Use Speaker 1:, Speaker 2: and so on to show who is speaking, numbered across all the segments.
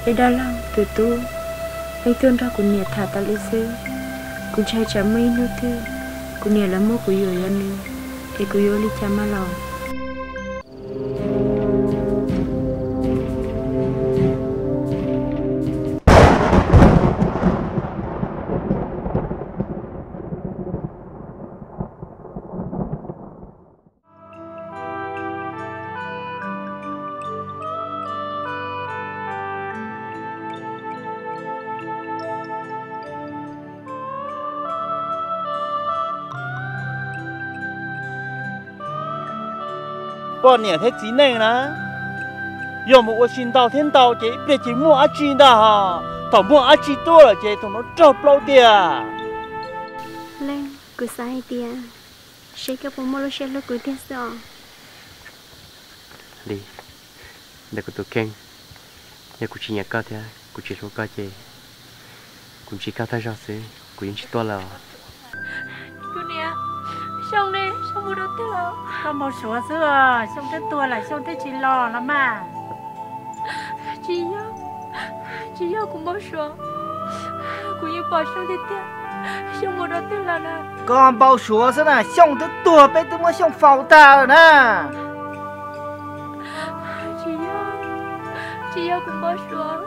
Speaker 1: để đa lăng từ tu lấy tuôn ra của nhà thả ta lấy sư cũng chạy chả mấy nữa thứ của nhà là mua của yêu nữa để của yêu đi chả mà lòng
Speaker 2: bọn nhà thế gì này nè, giờ một ô xin tàu thiên tàu chỉ biết chỉ mua ăn chi đó ha, tàu mua ăn chi to là chỉ tàu nó trâu lâu tiền.
Speaker 1: lên cứ sai tiền, sẽ cái bộ mua sẽ lúc cứ tiền sao?
Speaker 3: Đi, để cô tụi keng, nhà cô chỉ nhà cao thế, cô chỉ số cao chứ, cô chỉ cao thay ra xí, cô yên chỉ to là.
Speaker 1: Cô nè, xong đi, xong mua đâu thế nào?
Speaker 4: Không một số xưa, xong tới tua lại xong tới chỉ lo lắm mà.
Speaker 1: Chị nhớ cũng bao số, cũng như bao số thế tiền, xong mua đâu thế là nè.
Speaker 2: Còn bao số thế này, xong tới tua bé tới mua xong pháo ta rồi nè.
Speaker 1: Chị nhớ cũng bao số.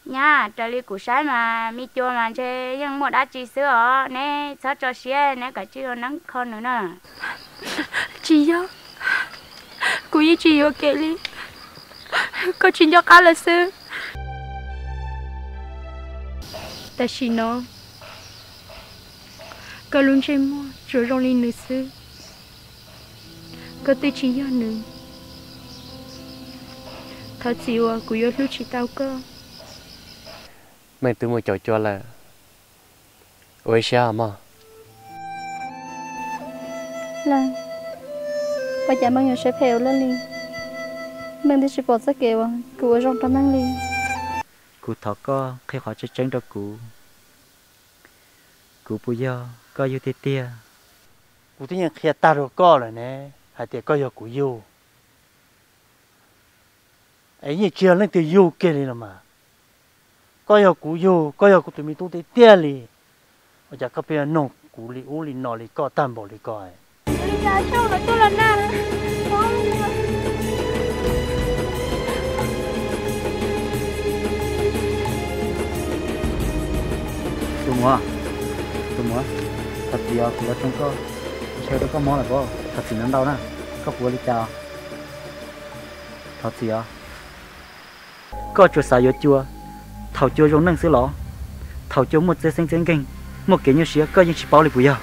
Speaker 5: Nha, trả lời của sai mà mi cho mà chơi nhưng một đã chỉ sữa nè sao cho xe nè cả chưa nắng con nữa nè.
Speaker 1: Chị nhớ, cô ấy chị nhớ kể đi, có chuyện cho cả là sư. Ta chỉ nói, có luôn chơi mua rồi rong lên nữa sư, có tôi chỉ nhớ nữa. Thật chịu cô ấy lúc chị tao cơ.
Speaker 3: Mày tự mua cho là ôi sao mà
Speaker 6: là bây giờ mang nhiều sẽ phèo lên đi mang đi chỉ bỏ ra kêu của trong đó mang đi
Speaker 2: Cụ thọ có khi họ chắc chắn cho cụ bây giờ có yêu thế tia cụ thế nhưng khi ta rồi có rồi nè hai tiệt có yêu cụ yêu ấy như kia lên từ yêu kia đi mà có yêu cụ yêu có yêu cụ tụi mình tu thế tia đi bây giờ có bây giờ nông cụ li u li nọ li có tam bộ li coi
Speaker 1: Dạ sao là tôi là nam.
Speaker 2: Tụi mua thật gì à của trong có chơi đó có món là có thật gì nắng đâu nè có của li chào thật gì à có chuột xài chua thầu chua giống năng sữa lọ thầu chua một dây xanh xanh kinh một kiểu như xía có những chỉ bao li bùi à